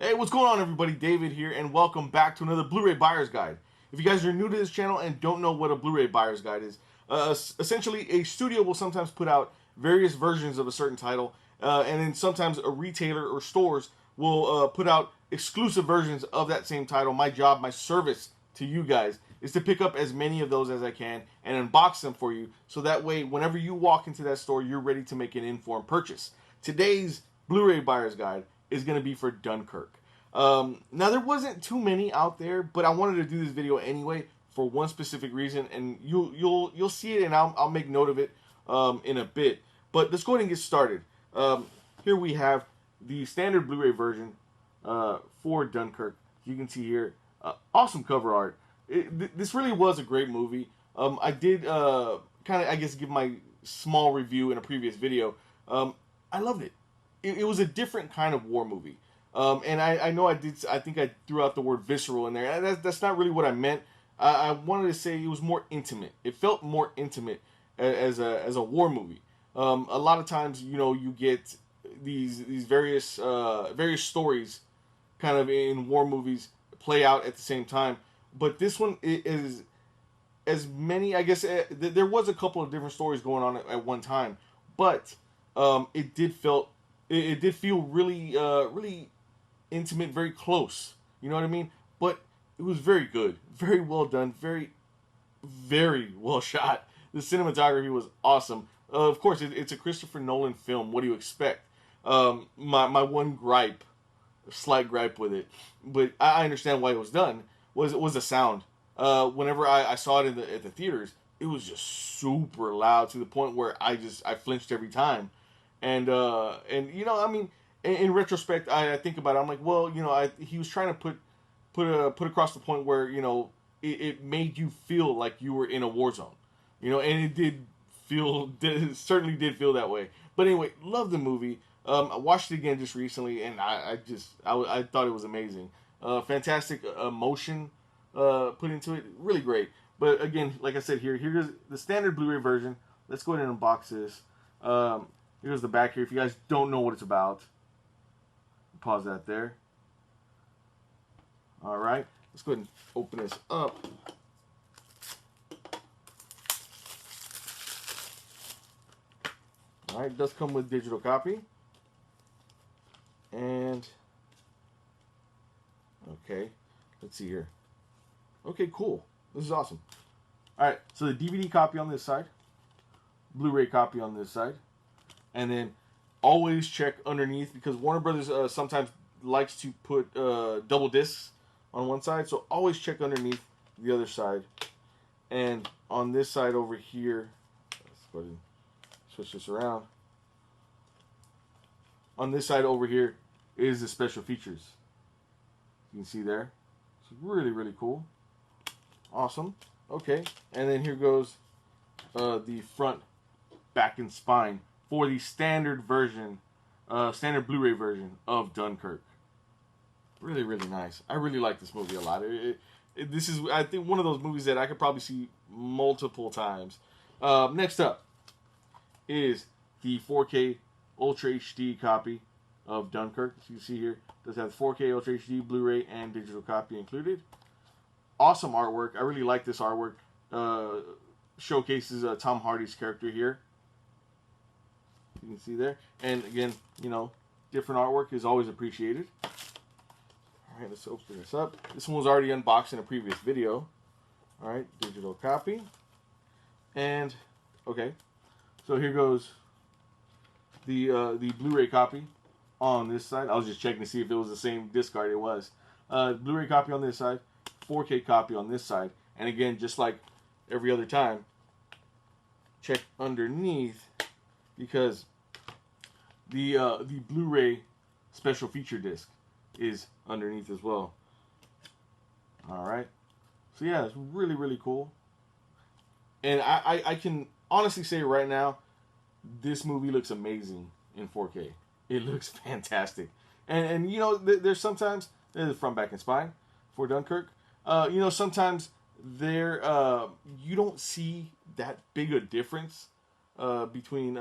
Hey, what's going on, everybody? David here, and welcome back to another Blu-ray Buyer's Guide. If you guys are new to this channel and don't know what a Blu-ray Buyer's Guide is, essentially a studio will sometimes put out various versions of a certain title, and then sometimes a retailer or stores will put out exclusive versions of that same title. My job, my service to you guys is to pick up as many of those as I can and unbox them for you, so that way, whenever you walk into that store, you're ready to make an informed purchase. Today's Blu-ray Buyer's Guide is going to be for Dunkirk. Now there wasn't too many out there, but I wanted to do this video anyway for one specific reason, and you'll see it, and I'll make note of it in a bit. But let's go ahead and get started. Here we have the standard Blu-ray version for Dunkirk. You can see here, awesome cover art. This really was a great movie. I did kind of, I guess, give my small review in a previous video. I loved it. It was a different kind of war movie. And I know I think I threw out the word visceral in there. That's not really what I meant. I wanted to say it was more intimate. It felt more intimate as a war movie. A lot of times, you get these various stories kind of in war movies play out at the same time. But this one is as many, I guess, there was a couple of different stories going on at one time. But it did feel really intimate, very close. You know what I mean? But it was very good, very well done, very, very well shot. The cinematography was awesome. Of course, it's a Christopher Nolan film. What do you expect? My one gripe, slight gripe with it, but I understand why it was done, was the sound. Whenever I saw it at the theaters, it was just super loud to the point where I flinched every time. And I mean, in retrospect, I think about it. I'm like, well, he was trying to put across the point where it made you feel like you were in a war zone, and it certainly did feel that way. But anyway, love the movie. I watched it again just recently, and I thought it was amazing. Fantastic emotion put into it, really great. But again, like I said, here's the standard Blu-ray version. Let's go ahead and unbox this. Here's the back here. If you guys don't know what it's about, pause that there. All right, let's go ahead and open this up. All right, it does come with digital copy. And, okay, let's see here. Okay, cool. This is awesome. All right, so the DVD copy on this side, Blu-ray copy on this side. And then always check underneath, because Warner Brothers sometimes likes to put double discs on one side. So always check underneath the other side. And on this side over here, let's go ahead and switch this around. On this side over here is the special features. You can see there. It's really, really cool. Awesome. Okay. And then here goes the front, back, and spine for the standard version, standard Blu-ray version of Dunkirk. Really, really nice. I really like this movie a lot. This is, I think, one of those movies that I could probably see multiple times. Next up is the 4K Ultra HD copy of Dunkirk. As you can see here, it does have 4K Ultra HD, Blu-ray, and digital copy included. Awesome artwork. I really like this artwork. Showcases Tom Hardy's character here. You can see there. And again, different artwork is always appreciated. All right, let's open this up. This one was already unboxed in a previous video. All right, digital copy. And, okay, so here goes the Blu-ray copy on this side. I was just checking to see if it was the same disc art. It was. Blu-ray copy on this side, 4K copy on this side. And again, just like every other time, check underneath, because the Blu-ray special feature disc is underneath as well. All right. So yeah, it's really, really cool. And I can honestly say right now, this movie looks amazing in 4K. It looks fantastic. And there's sometimes, there's the front, back, and spine for Dunkirk. Sometimes you don't see that big a difference between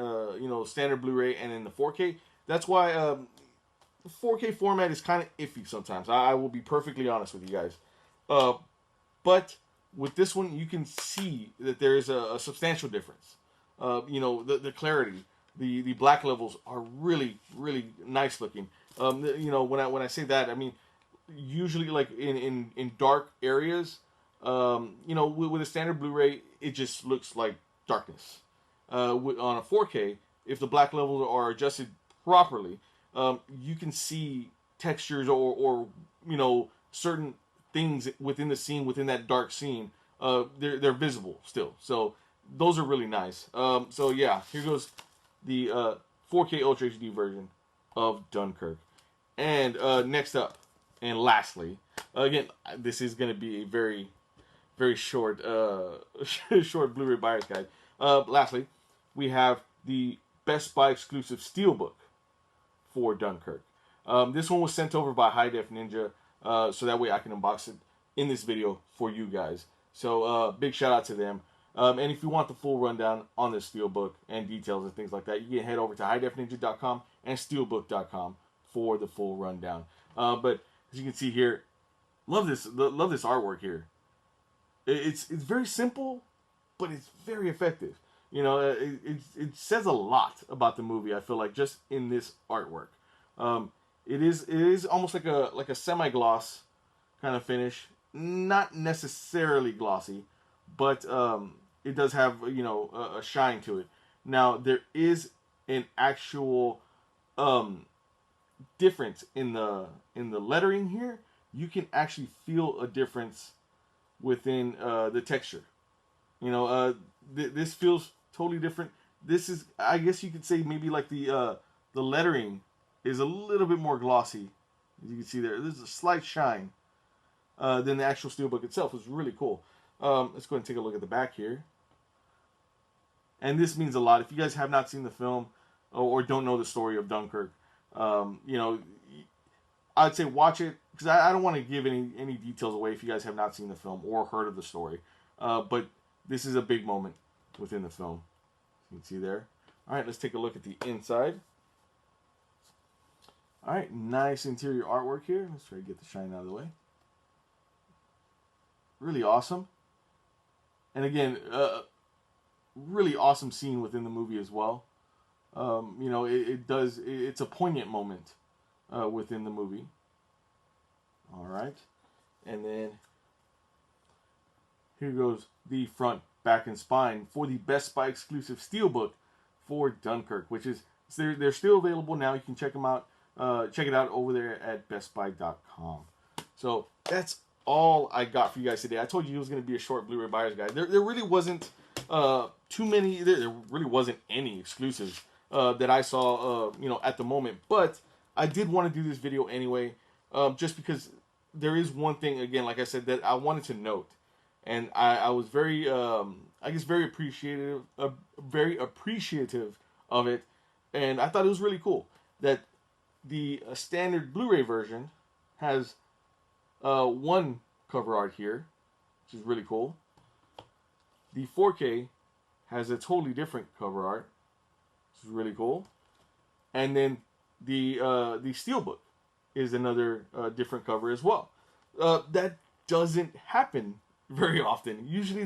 standard Blu-ray and in the 4K. That's why 4K format is kind of iffy sometimes. I will be perfectly honest with you guys. Uh, but with this one, you can see that there is a substantial difference. The clarity, the black levels are really, really nice looking. When I say that, I mean, usually like in dark areas, with a standard Blu-ray, it just looks like darkness. On a 4K, if the black levels are adjusted properly, you can see textures or certain things within the scene, within that dark scene. They're visible still. So those are really nice. So yeah, here goes the 4K Ultra HD version of Dunkirk. And next up, and lastly, again, this is going to be a very, very short, short Blu-ray buyer's guide. Lastly, we have the Best Buy exclusive Steelbook for Dunkirk. This one was sent over by High Def Ninja, so that way I can unbox it in this video for you guys. So big shout out to them. And if you want the full rundown on this Steelbook and details and things like that, you can head over to highdefninja.com and steelbook.com for the full rundown. But as you can see here, love this artwork here. It's very simple, but it's very effective. It says a lot about the movie. I feel like just in this artwork, it is almost like a semi-gloss kind of finish. Not necessarily glossy, but it does have a shine to it. Now there is an actual difference in the lettering here. You can actually feel a difference within the texture. This feels totally different. This is, I guess you could say, maybe like the lettering is a little bit more glossy. As you can see there's a slight shine than the actual Steelbook itself. It's really cool. Let's go ahead and take a look at the back here. And this means a lot. If you guys have not seen the film or don't know the story of Dunkirk, I'd say watch it, because I don't want to give any details away if you guys have not seen the film or heard of the story. But this is a big moment within the film. You can see there. All right, let's take a look at the inside. All right, nice interior artwork here. Let's try to get the shine out of the way. Really awesome. And again, really awesome scene within the movie as well. It's a poignant moment within the movie. All right. And then here goes the front, back, and spine for the Best Buy exclusive Steelbook for Dunkirk, which is, they're still available now. You can check them out. Check it out over there at bestbuy.com. So that's all I got for you guys today. I told you it was going to be a short Blu-ray buyer's guide. There really wasn't too many. There really wasn't any exclusives that I saw, at the moment. But I did want to do this video anyway, just because there is one thing, again, like I said, that I wanted to note, and I was very, very appreciative of it, and I thought it was really cool that the standard Blu-ray version has one cover art here, which is really cool. The 4K has a totally different cover art, which is really cool. And then the Steelbook is another different cover as well. That doesn't happen very often. Usually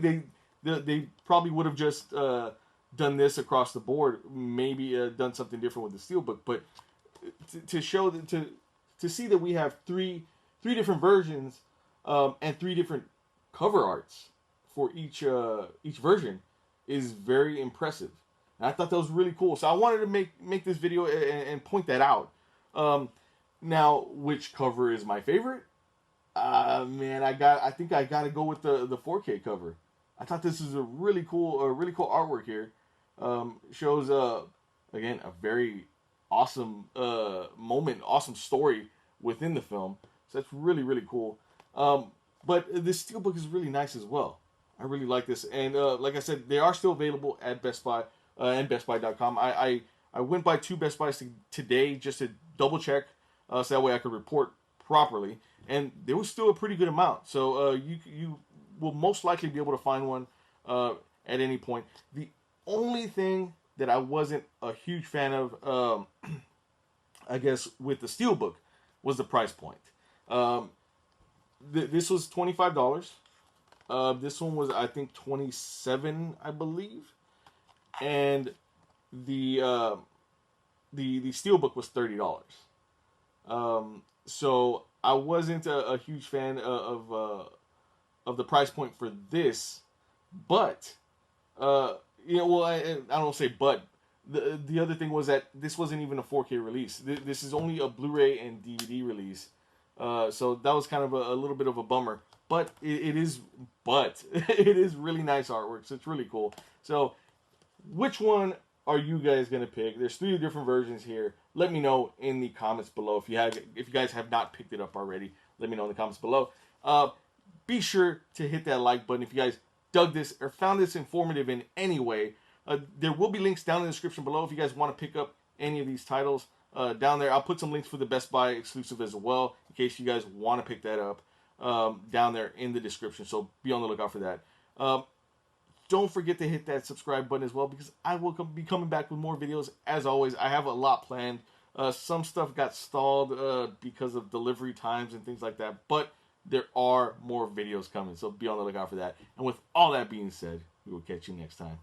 they probably would have just done this across the board, maybe done something different with the Steelbook, but to show that, to see that we have three different versions and three different cover arts for each version is very impressive. And I thought that was really cool. So I wanted to make this video and point that out. Now, which cover is my favorite? Man, I think I gotta go with the 4K cover. I thought this is a really cool artwork here. Shows again a very awesome moment, awesome story within the film. So that's really, really cool. But this Steelbook is really nice as well. I really like this. And like I said, they are still available at Best Buy and BestBuy.com. I went by 2 Best Buys today just to double check, so that way I could report properly. And there was still a pretty good amount. So you will most likely be able to find one at any point. The only thing that I wasn't a huge fan of, I guess, with the Steelbook was the price point. This was $25. This one was, I think, 27, I believe, and the Steelbook was $30. So I wasn't a huge fan of the price point for this, but well, I don't say but. The other thing was that this wasn't even a 4K release. This is only a Blu-ray and DVD release. So that was kind of a little bit of a bummer. But it is really nice artwork. So it's really cool. So which one are you guys gonna pick? There's 3 different versions here. Let me know in the comments below if you guys have not picked it up already. Let me know in the comments below. Be sure to hit that like button if you guys dug this or found this informative in any way. There will be links down in the description below if you guys want to pick up any of these titles. Down there, I'll put some links for the Best Buy exclusive as well, in case you guys want to pick that up, down there in the description. So be on the lookout for that. Don't forget to hit that subscribe button as well, because I will be coming back with more videos. As always, I have a lot planned. Some stuff got stalled because of delivery times and things like that, but there are more videos coming, so be on the lookout for that. And with all that being said, we will catch you next time.